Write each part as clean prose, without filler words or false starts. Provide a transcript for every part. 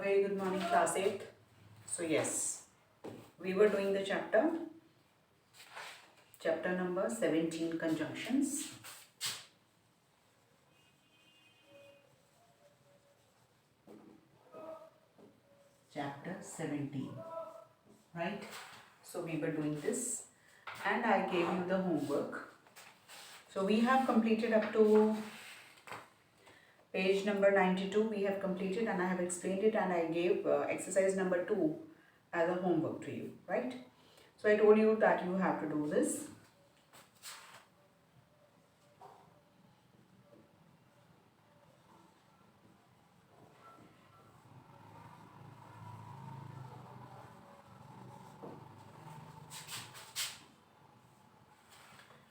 very good morning, class 8th. So yes, we were doing the chapter number 17, conjunctions. Chapter 17, right? So we were doing this and I gave you the homework. So we have completed up to page number 92. We have completed and I have explained it, and I gave exercise number 2 as a homework to you, right? So I told you that you have to do this.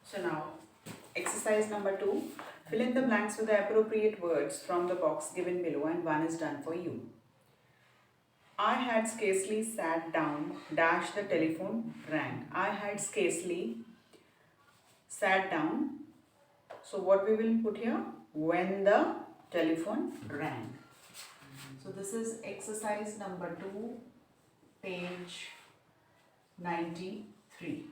So now, exercise number 2, fill in the blanks with the appropriate words from the box given below, and one is done for you. I had scarcely sat down, dash the telephone rang. I had scarcely sat down. So what we will put here? When the telephone rang. So this is exercise number 2, page 93.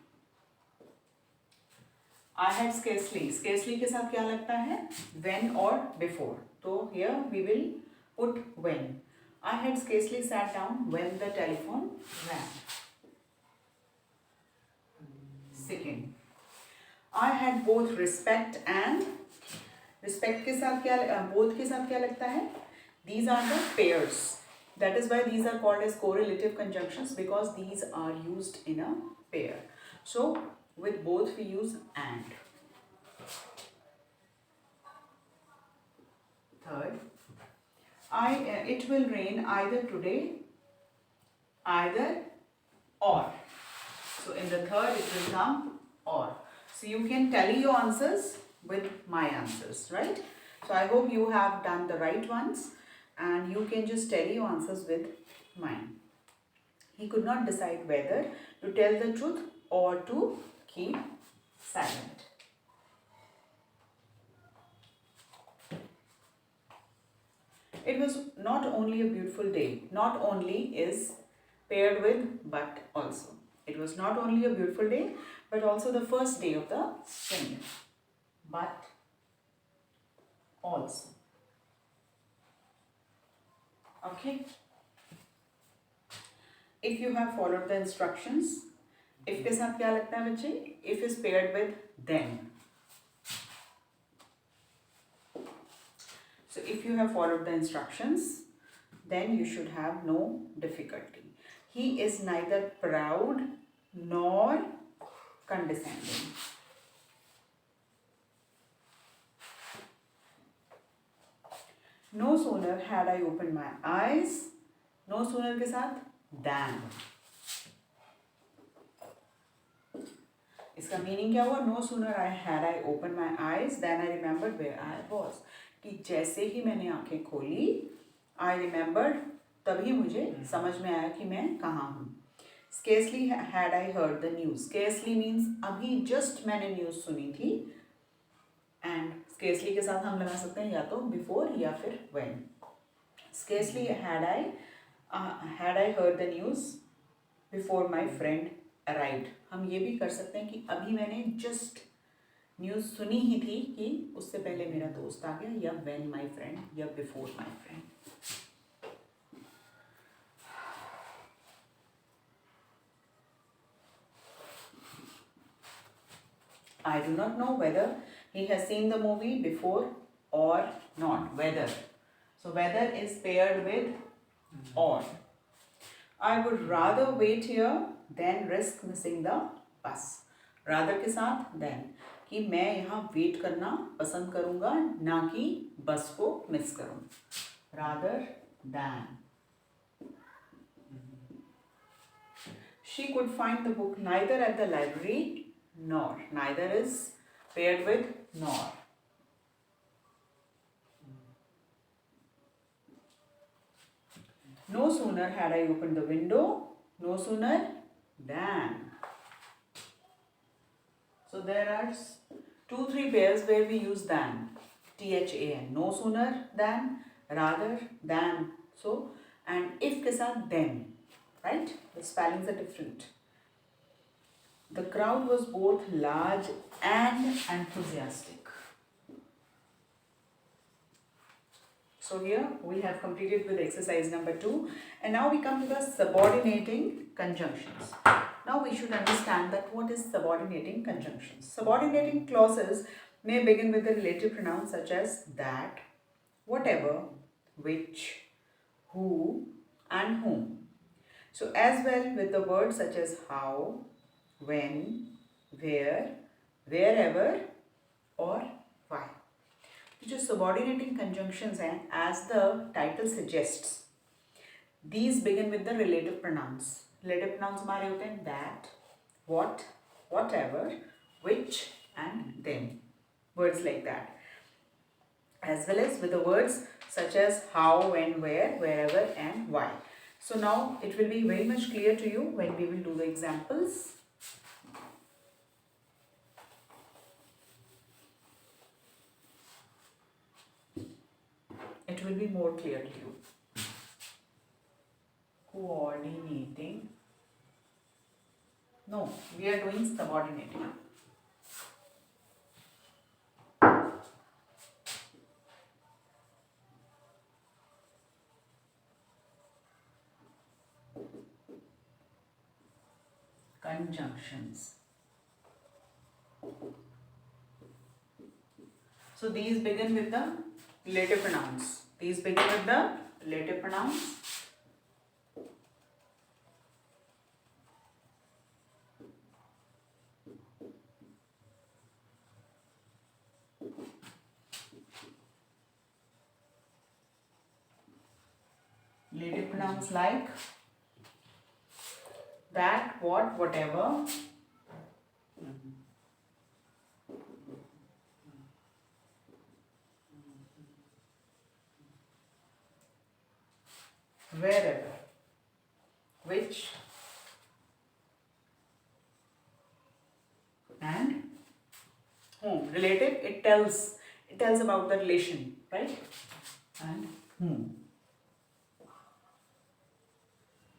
I had scarcely. Scarcely के साथ क्या लगता है? When or before. So here we will put when. I had scarcely sat down when the telephone rang. Second, I had both respect and. Respect के साथ क्या? Both के साथ क्या लगता है? These are the pairs. That is why these are called as correlative conjunctions, because these are used in a pair. So with both we use and. Third, it will rain either today, either or. So in the third it will come or. So you can tally your answers with my answers, right? So I hope you have done the right ones and you can just tally your answers with mine. He could not decide whether to tell the truth or to keep silent. It was not only a beautiful day. Not only is paired with but also. It was not only a beautiful day, but also the first day of the spring. But also. Okay. If you have followed the instructions, if के साथ क्या लगता है बच्चे? If is paired with then. So if you have followed the instructions, then you should have no difficulty. He is neither proud nor condescending. No sooner had I opened my eyes, no sooner के साथ than. इसका meaning क्या हुआ? No sooner had I opened my eyes, then I remembered where I was. कि जैसे ही मैंने आंखें खोली, I remembered, तभी मुझे समझ में आया कि मैं कहाँ हूँ. Scarcely had I heard the news. Scarcely means अभी just मैंने news सुनी थी. And scarcely के साथ हम लगा सकते हैं या तो before या फिर when. Scarcely had I heard the news before my friend arrived. हम ये भी कर सकते हैं कि अभी मैंने just न्यूज़ सुनी ही थी कि उससे पहले मेरा दोस्त आ गया, या when my friend या before my friend. I do not know whether he has seen the movie before or not. Whether. So whether is paired with or. I would rather wait here than risk missing the bus. Rather के साथ than. कि मैं यहाँ wait करना पसंद करूँगा ना कि बस को मिस करूँ. Rather than. She could find the book neither at the library nor. Neither is paired with nor. No sooner had I opened the window, no sooner than. So there are 2-3 pairs where we use than. THAN. No sooner than, rather than. So, and if के साथ then, right? The spellings are different. The crowd was both large and enthusiastic. So here we have completed with exercise number 2, and now we come to the subordinating conjunctions. Now we should understand that what is subordinating conjunctions. Subordinating clauses may begin with the relative pronouns such as that, whatever, which, who, and whom. So as well with the words such as how, when, where, wherever, or why. जो subordinating conjunctions हैं, as the title suggests, these begin with the relative pronouns. Relative pronouns हमारे होते हैं that, what, whatever, which, and then. Words like that. As well as with the words such as how, when, where, wherever, and why. So now it will be very much clear to you when we will do the examples. It will be more clear to you. Coordinating. No, we are doing subordinating. Conjunctions. So these begin with the relative pronouns. These begin with the relative pronouns. Relative pronouns like that, what, whatever. Wherever, which, and whom. Relative, it tells about the relation, right? And whom.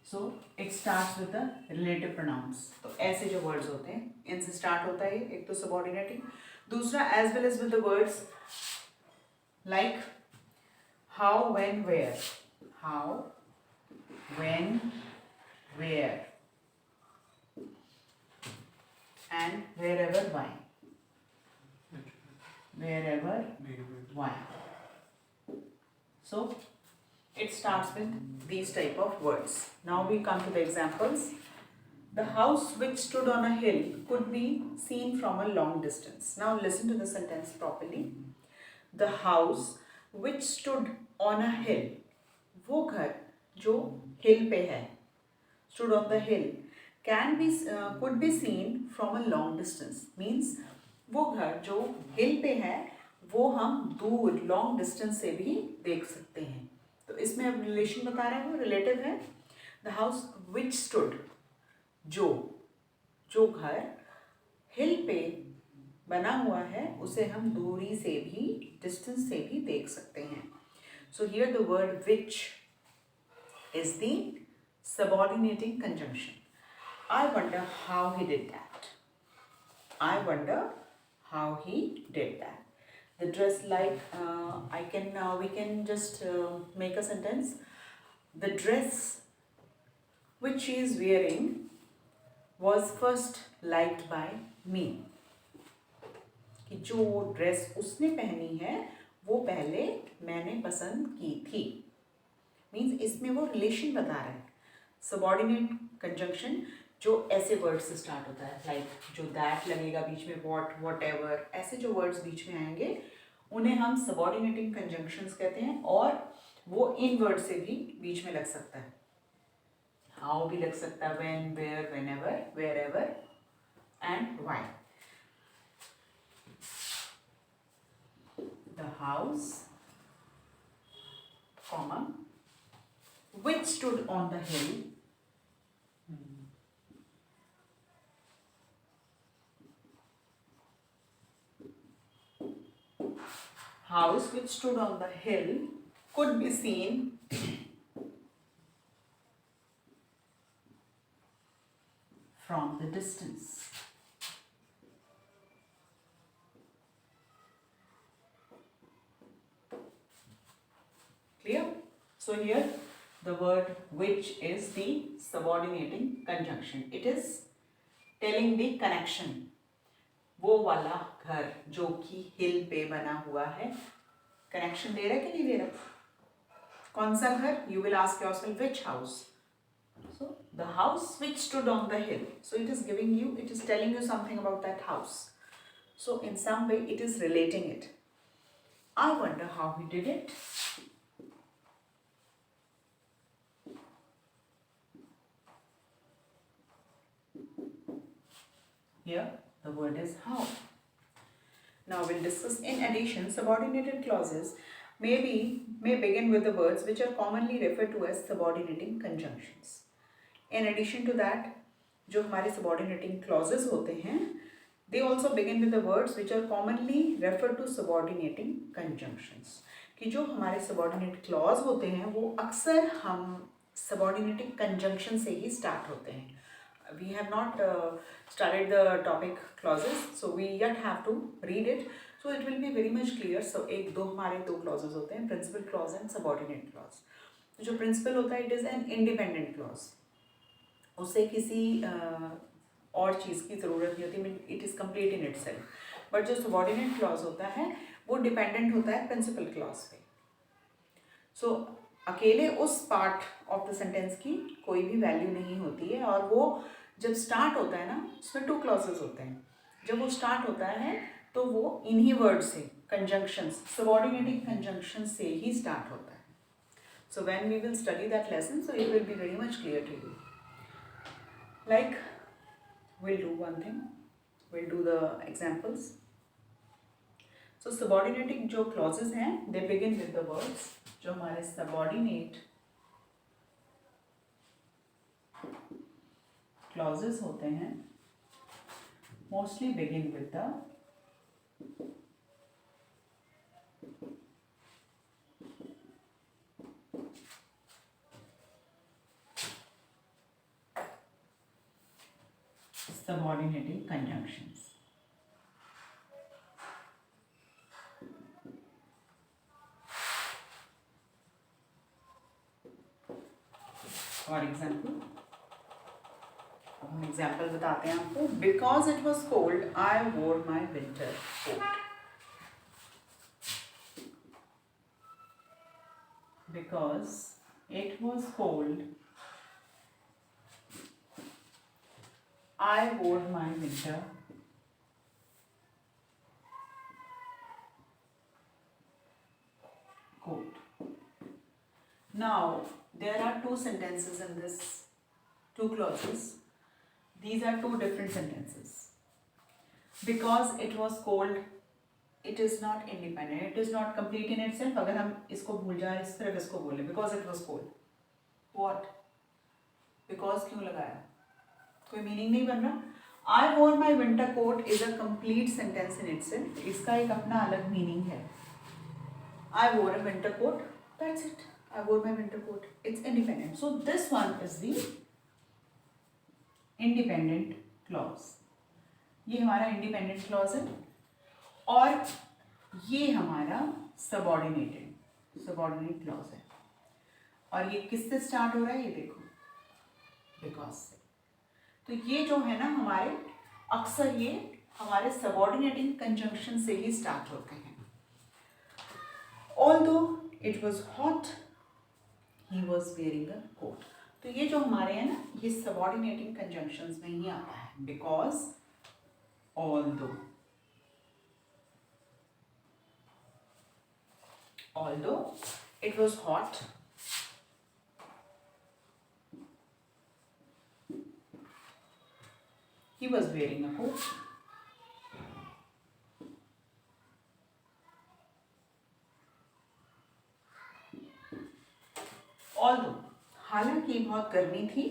So it starts with the relative pronouns. तो ऐसे जो words होते हैं, इनसे start होता है एक तो subordinating, दूसरा as well as with the words like how, when, where. How, when, where, and wherever, why. Wherever, why. So it starts with these type of words. Now we come to the examples. The house which stood on a hill could be seen from a long distance. Now listen to the sentence properly. The house which stood on a hill. वो घर जो hill पे है, stood on the hill, could be seen from a long distance. Means वो घर जो hill पे है वो हम दूर long distance से भी देख सकते हैं. तो इसमें अब रिलेशन बता रहे हैं, वो रिलेटिव है. द हाउस विच स्टूड, जो घर हिल पे बना हुआ है उसे हम दूरी से भी, डिस्टेंस से भी देख सकते हैं. So here the word which is the subordinating conjunction. I wonder how he did that. I wonder how he did that. The dress, like we can just make a sentence. The dress which she is wearing was first liked by me. कि जो dress उसने पहनी है वो पहले मैंने पसंद की थी. मीन्स इसमें वो रिलेशन बता रहा है. सबऑर्डिनेट कंजंक्शन जो ऐसे वर्ड्स से स्टार्ट होता है, लाइक जो दैट लगेगा बीच में, वॉट, वॉट एवर, ऐसे जो वर्ड्स बीच में आएंगे उन्हें हम सबऑर्डिनेटिंग कंजंक्शंस कहते हैं. और वो इन वर्ड से भी बीच में लग सकता है. हाउ भी लग सकता है, when, where, whenever, wherever and why. The house, comma, which stood on the hill, house which stood on the hill could be seen from the distance. Clear? So here the word which is the subordinating conjunction. It is telling the connection. वो वाला घर जो कि हिल पे बना हुआ है, connection दे रहा है कि नहीं दे रहा? कौन सा घर? You will ask yourself which house. So the house which stood on the hill. So it is giving you, it is telling you something about that house. So in some way it is relating it. I wonder how he did it. Here the word is how. Now we'll discuss. In addition, subordinated clauses may begin with the words which are commonly referred to as subordinating conjunctions. In addition to that, जो हमारे subordinating clauses होते हैं, they also begin with the words which are commonly referred to subordinating conjunctions. कि जो हमारे subordinate clause होते हैं वो अक्सर हम subordinating conjunction से ही start होते हैं. We have not started the topic clauses, so we yet have to read it. So it will be very much clear. So एक दो हमारे दो clauses होते हैं, principal clause and subordinate clause. जो principal होता है, it is an independent clause. उसे किसी और चीज़ की ज़रूरत नहीं होती, it is complete in itself. But जो subordinate clause होता है वो dependent होता है principal clause पे. So अकेले उस part of the sentence की कोई भी value नहीं होती है, और वो जब स्टार्ट होता है ना, उसमें टू क्लॉजेज होते हैं. जब वो स्टार्ट होता है तो वो इन्हीं वर्ड से, कंजंक्शंस, सबऑर्डिनेटिंग कंजंक्शन से ही स्टार्ट होता है. So when we will study that lesson, so it will be very much clear to you. Like will do one thing, will do the examples. So subordinating जो clauses हैं, they begin with the words. जो हमारे subordinate clauses होते हैं mostly begin with the subordinating conjunctions. For example, हम example बताते हैं आपको. Because it was cold I wore my winter coat. Because it was cold I wore my winter coat. Now there are two sentences in this, two clauses. These are two different sentences. Because it was cold, it is not independent, it is not complete in itself. अगर हम इसको भूल जाए, सिर्फ इसको बोले because it was cold. What? Because क्यों लगाया? कोई मीनिंग नहीं बन रहा. I wore my winter coat is a complete sentence in itself. इसका एक अपना अलग मीनिंग है. I wore a winter coat. That's it. I wore my winter coat. It's independent. So this one is the independent clause. ये हमारा independent clause है, और ये हमारा सबऑर्डिनेट क्लॉज है. और ये किससे स्टार्ट हो रहा है, ये देखो, बिकॉज से. तो ये जो है ना हमारे, अक्सर ये हमारे सबऑर्डिनेटिंग कंजंक्शन से ही स्टार्ट होते हैं. Although it was hot he was wearing a coat. तो ये जो हमारे हैं ना, ये सबऑर्डिनेटिंग कंजंक्शंस में ही आता है. Because, although it was hot he was wearing a coat. Although, हालांकि बहुत गर्मी थी,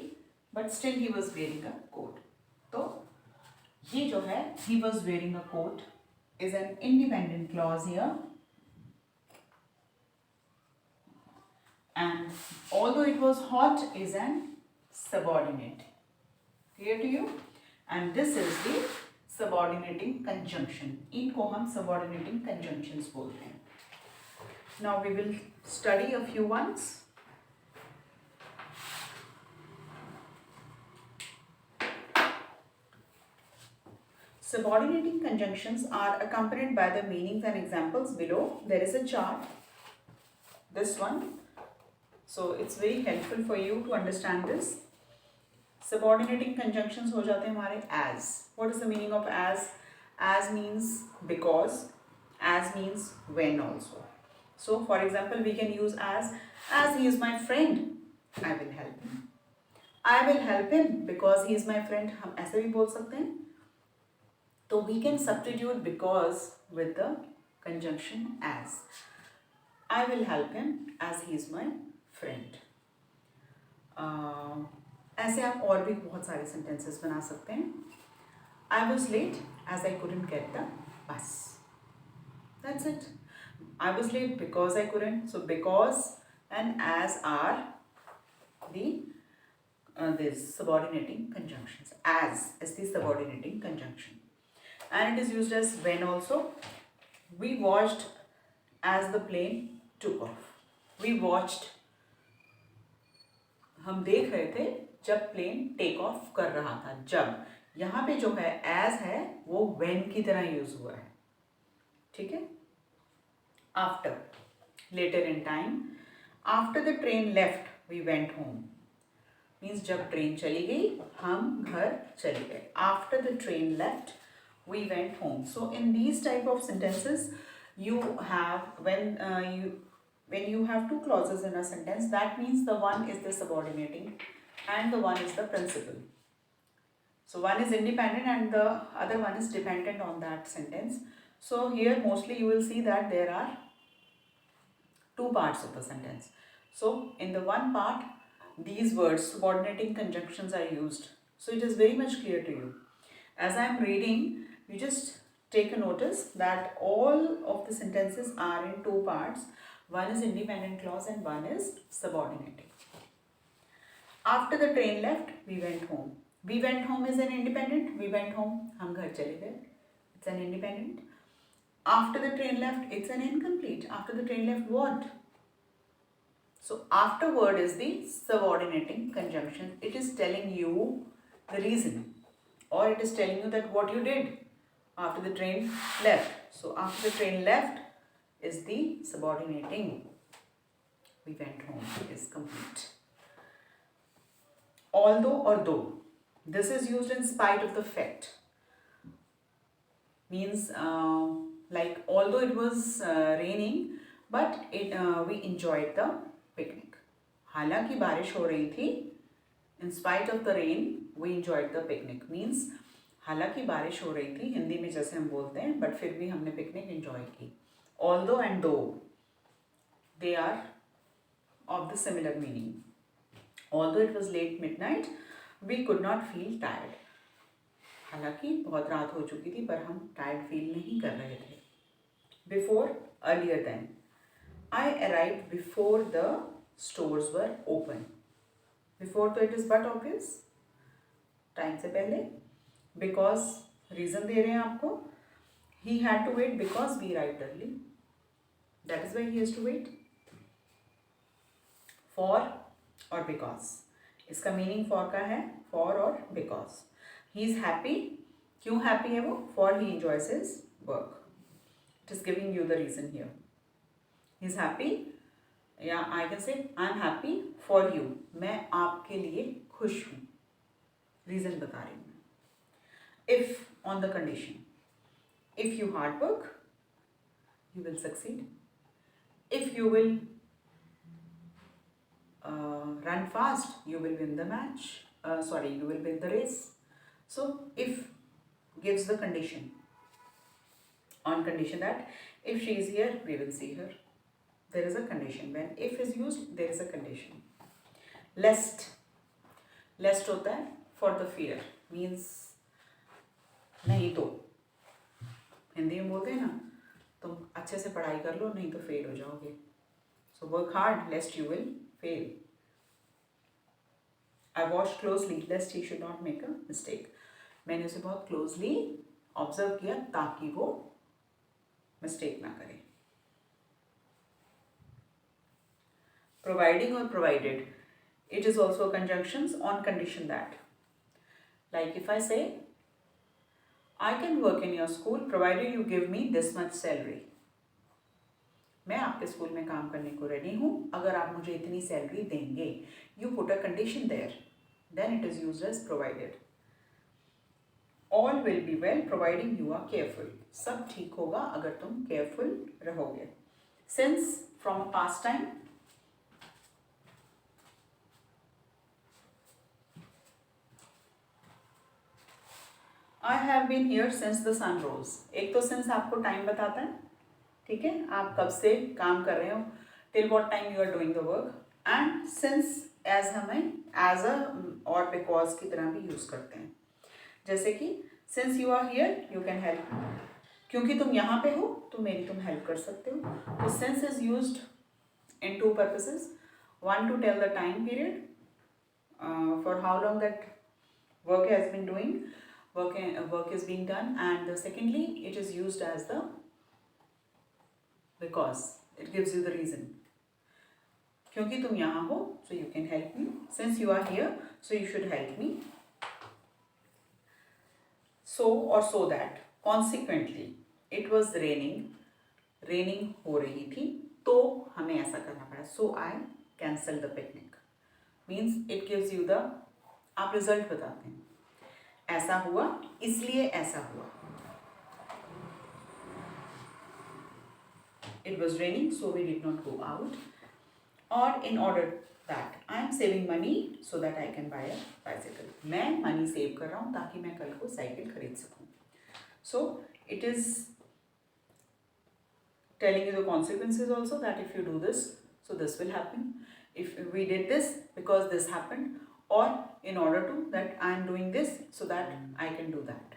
but still he was wearing a coat. तो ये जो है he was wearing a coat is an independent clause here, and although it was hot is an subordinate. Clear to you? and this is the subordinating conjunction. इनको हम subordinating conjunctions बोलते हैं. Now we will study a few ones. Subordinating conjunctions are accompanied by the meanings and examples below. There is a chart, this one, so it's very helpful for you to understand this. Subordinating conjunctions हो जाते हैं हमारे as. What is the meaning of as? As means because, as means when also. So for example we can use as he is my friend, I will help him. I will help him because he is my friend, हम ऐसे भी बोल सकते हैं. तो we can substitute because with the conjunction as. I will help him as he is my friend. ऐसे आप और भी बहुत सारे sentences बना सकते हैं. I was late as I couldn't get the bus. That's it. I was late because I couldn't. So because and as are the this subordinating conjunctions. As is the subordinating conjunction. And it is used as when also. We watched as the plane took off. We watched, हम देख रहे थे जब plane take off कर रहा था. जब यहाँ पे जो है as है वो when की तरह यूज हुआ है. ठीक है. After, later in time. After the train left we went home. Means जब ट्रेन चली गई हम घर चले गए. After the train left we went home. So in these type of sentences you have when you have two clauses in a sentence, that means the one is the subordinating and the one is the principal. So one is independent and the other one is dependent on that sentence. So here mostly you will see that there are two parts of the sentence. So in the one part these words subordinating conjunctions are used. So it is very much clear to you. As I am reading, you just take a notice that all of the sentences are in two parts. One is independent clause and one is subordinating. After the train left, we went home. We went home is an independent. We went home, हम घर चले गए. It's an independent. After the train left, it's an incomplete. After the train left, what? So afterward is the subordinating conjunction. It is telling you the reason, or it is telling you that what you did after the train left. So after the train left is the subordinating. We went home is complete. Although or though. This is used in spite of the fact. Means like although it was raining, but we enjoyed the picnic. हालांकि बारिश हो रही थी, in spite of the rain we enjoyed the picnic. Means हालांकि बारिश हो रही थी, हिंदी में जैसे हम बोलते हैं, but फिर भी हमने पिकनिक एंजॉय की. Although and though, they are of the similar meaning. Although it was late midnight, we could not feel tired. हालांकि बहुत रात हो चुकी थी पर हम टायर्ड फील नहीं कर रहे थे. Before, earlier than. I arrived before the stores were open. Before तो it is but obvious. Time से पहले. Because reason दे रहे हैं आपको. He had to wait because we arrived early. That is why he has to wait. For और because. इसका meaning for का है for और because. He is happy. क्यों happy है वो? For he enjoys his work. It is giving you the reason here. He is happy. Yeah, I can say I am happy for you. मैं आपके लिए खुश हूँ. Reason बता रही हूँ. If on the condition. If you hard work, you will succeed. If you will run fast, you will win the match. You will win the race. So if gives the condition. On condition that if she is here, we will see her. There is a condition. When if is used, there is a condition. Lest. Lest होता है for the fear. Means नहीं तो. हिंदी में बोलते हैं ना, तुम अच्छे से पढ़ाई कर लो नहीं तो फेल हो जाओगे. So work hard lest you will fail. I watched closely lest he should not make a mistake. मैंने उसे बहुत क्लोजली ऑब्जर्व किया ताकि वो मिस्टेक ना करे. Providing or provided, it is also conjunctions on condition that. Like if I say, I can work in your school provided you give me this much salary. मैं आपके स्कूल में काम करने को रेडी हूँ अगर आप मुझे इतनी सैलरी देंगे. You put a condition there, then it is used as provided. All will be well providing you are careful. सब ठीक होगा अगर तुम केयरफुल रहोगे. Since from past time, I have been here since the sun rose. एक तो since आपको time बताता है, ठीक है, आप कब से काम कर रहे हो, till what time you are doing the work. And since as हमें एज अ और बिकॉज की तरह भी यूज करते हैं. जैसे कि since you are here you can help, क्योंकि तुम यहाँ पे हो तो मेरी तुम हेल्प कर सकते हो. तो since is used in two purposes. One to tell the time period for how long that work has been doing, work is being done, and secondly it is used as the because. It gives you the reason. क्योंकि तुम यहाँ हो so you can help me. Since you are here so you should help me. So or so that. Consequently it was raining हो रही थी तो हमें ऐसा करना पड़ा. So I cancelled the picnic. Means it gives you the, आप result बताते हैं. ऐसा हुआ इसलिए ऐसा हुआ. It was raining so we did not go out. Or in order that I am saving money so that I can buy a bicycle. मैं money save कर रहा हूँ ताकि मैं कल को साइकिल खरीद सकूँ. So it is telling you the consequences also, that if you do this so this will happen. If we did this because this happened, or in order to that I am doing this so that I can do that.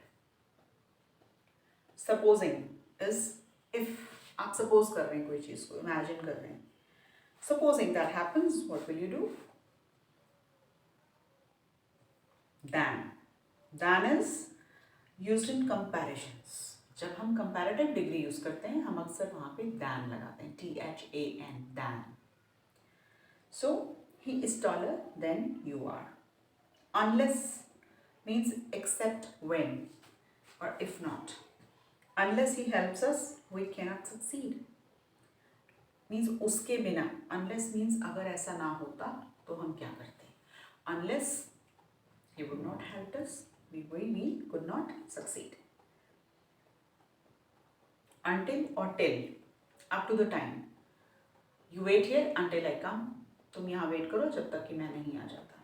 Supposing is if आप suppose कर रहे हैं कोई चीज़ को, imagine कर रहे हैं. Supposing that happens, what will you do? Than is used in comparisons. जब हम comparative degree use करते हैं हम अक्सर वहाँ पे than लगाते हैं, THAN, than. So he is taller than you are. Unless means except when or if not. Unless he helps us, we cannot succeed. Means उसके बिना. Unless means अगर ऐसा ना होता तो हम क्या करते. Unless he would not help us, we could not succeed. Until or till, up to the time. You wait here until I come. तुम यहाँ वेट करो जब तक कि मैं नहीं आ जाता.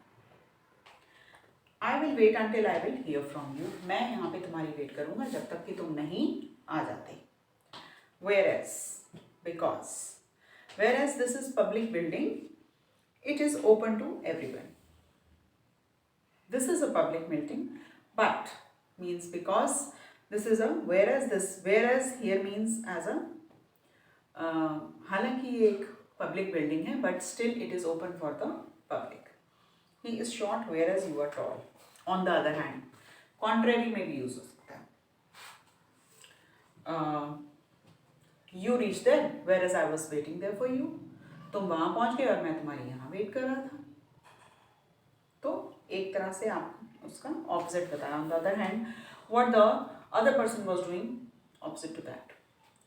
I will wait until I will hear from you. मैं यहाँ पे तुम्हारी वेट करूँगा जब तक कि तुम नहीं आ जाते. Whereas, because. Whereas this is public building, it is open to everyone. This is a public building, but means because this is a whereas here means as a हालांकि ये एक public building है but still it is open for the public. He is short whereas you are tall. On the other hand, contrary में भी use हो सकता है. You reached there whereas I was waiting there for you. तुम वहाँ पहुँच गए और मैं तुम्हारे यहाँ वेट कर रहा था. तो एक तरह से आप उसका opposite बताया. On the other hand, what the other person was doing opposite to that.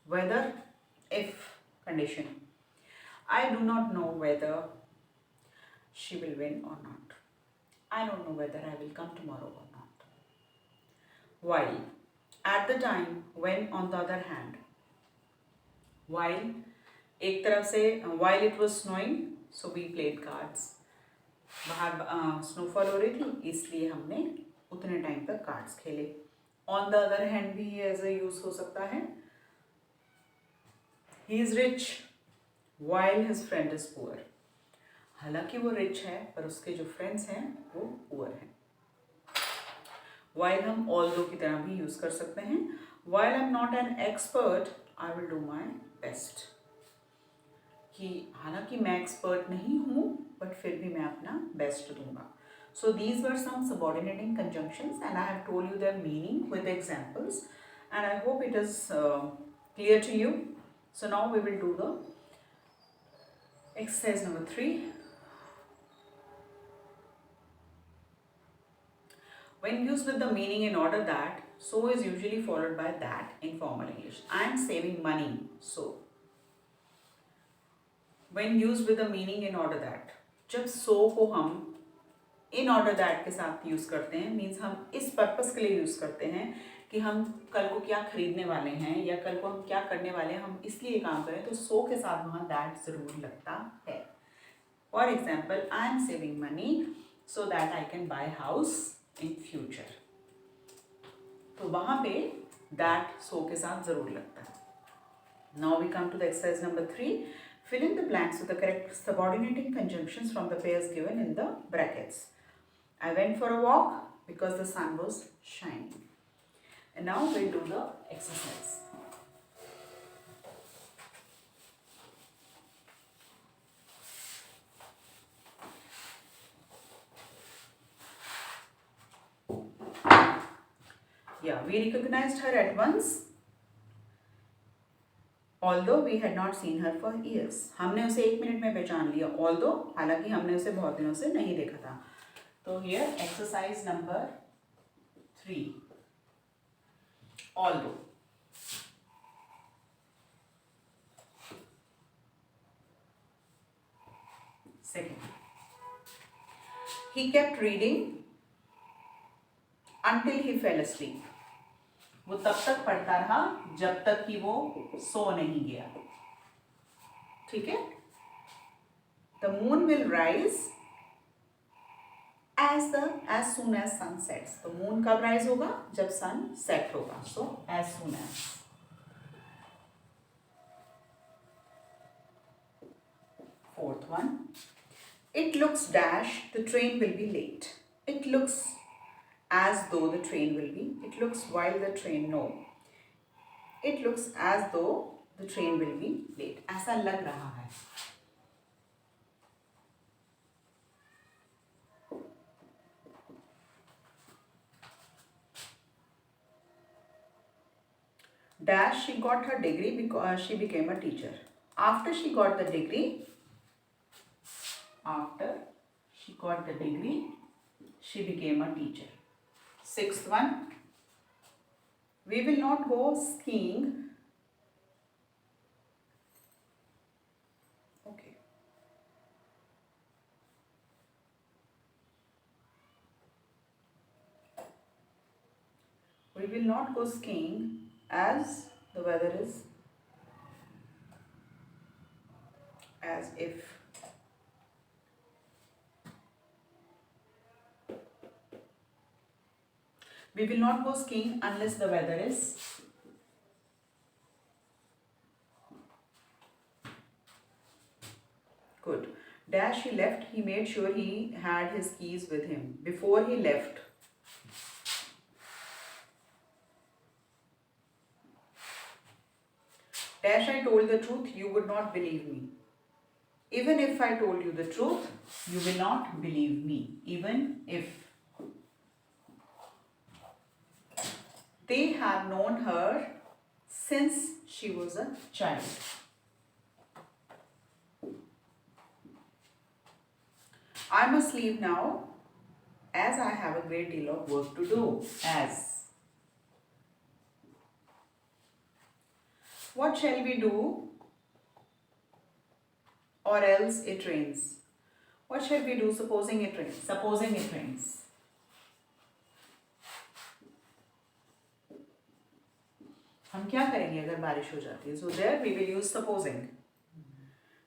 Whether, if condition. I do not know whether she will win or not. I don't know whether I will come tomorrow or not. While, at the time, when on the other hand, while एक तरफ से while it was snowing, so we played cards. बाहर snowfall हो रही थी इसलिए हमने उतने टाइम तक कार्ड्स खेले. On the other hand भी एज अ यूज हो सकता है. He is rich while his friend is poor. हालांकि वो रिच है पर उसके जो फ्रेंड्स हैं वो पुअर हैं. While हम although की तरह भी यूज कर सकते हैं. While I'm not an expert, I will do my best. कि हालांकि मैं एक्सपर्ट नहीं हूँ बट फिर भी मैं अपना बेस्ट दूंगा. So these were some subordinating conjunctions, and I have told you their meaning with examples, and I hope it is clear to you. So now we will do the exercise number 3. When used with the meaning in order that, so is usually followed by that in formal English. I am saving money, so. When used with the meaning in order that, जब so को हम in order that के साथ use करते हैं, means हम इस purpose के लिए यूज़ करते हैं कि हम कल को क्या खरीदने वाले हैं या कल को हम क्या करने वाले हैं, हम इसलिए काम करें, तो so के साथ वहाँ that ज़रूर लगता है. For example, I am saving money so that I can buy house in future. तो वहाँ पे that so के साथ ज़रूर लगता है. Now we come to the exercise number 3. Fill in the blanks with the correct subordinating conjunctions from the pairs given in the brackets. I went for a walk because the sun was shining. And now we'll do the exercise. Yeah, we recognized her at once. Although we had not seen her for years. हमने उसे 1 minute में पहचान लिया. Although हालांकि हमने उसे बहुत दिनों से नहीं देखा था. तो here exercise number 3. Although. Second. He kept reading until he fell asleep. वो तब तक पढ़ता रहा जब तक कि वो सो नहीं गया. ठीक है. The moon will rise as soon as sun sets. तो moon कब rise होगा? जब sun set होगा. So as soon as. Fourth one. It looks dash the train will be late. It looks as though the train will be. It looks while the train no. It looks as though the train will be late. ऐसा लग रहा है. Dash she got her degree because she became a teacher. After she got the degree, she became a teacher. Sixth one. We will not go skiing. Okay. We will not go skiing as the weather is as if. We will not go skiing unless the weather is good. Dash he left, he made sure he had his keys with him. Before he left, Dash I told the truth, you would not believe me. Even if I told you the truth, you will not believe me. Even if. They have known her since she was a child. I must leave now as I have a great deal of work to do. As. What shall we do? Or else it rains. What shall we do supposing it rains? Supposing it rains. हम क्या करेंगे अगर बारिश हो जाती है? So there we will use supposing.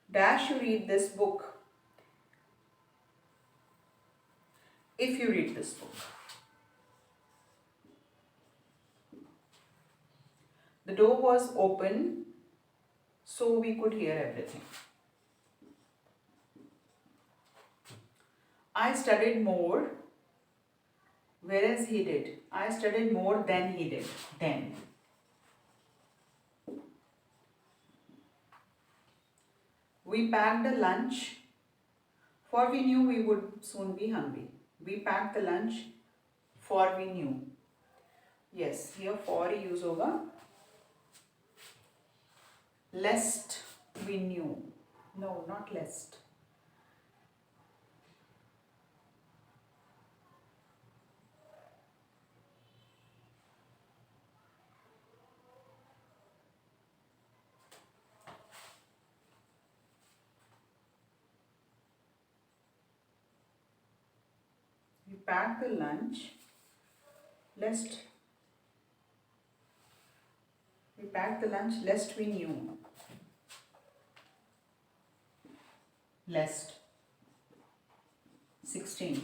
Dash you read this book. If you read this book. The door was open so we could hear everything. I studied more whereas he did. I studied more than he did. Then. We packed a lunch for we knew we would soon be hungry. We packed the lunch for we knew. Yes, here for he use होगा. Lest we knew. No, not lest. We packed the lunch lest we knew. Lest. 16.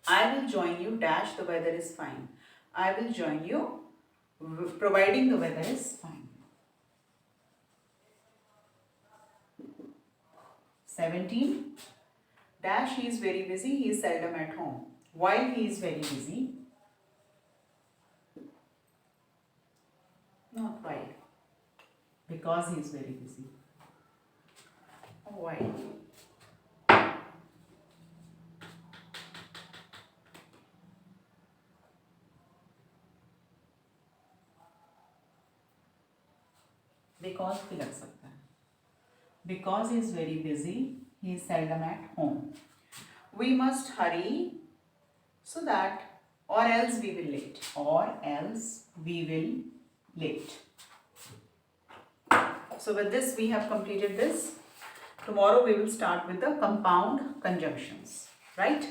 I will join you dash the weather is fine. I will join you providing the weather is fine. 17. Dash he is very busy, he is seldom at home. While he is very busy. Not while. Because he is very busy. While. Because भी लग सकता है. Because he is very busy, he is seldom at home. We must hurry so that, or else we will late. Or else we will late. So with this we have completed this. Tomorrow we will start with the compound conjunctions. Right?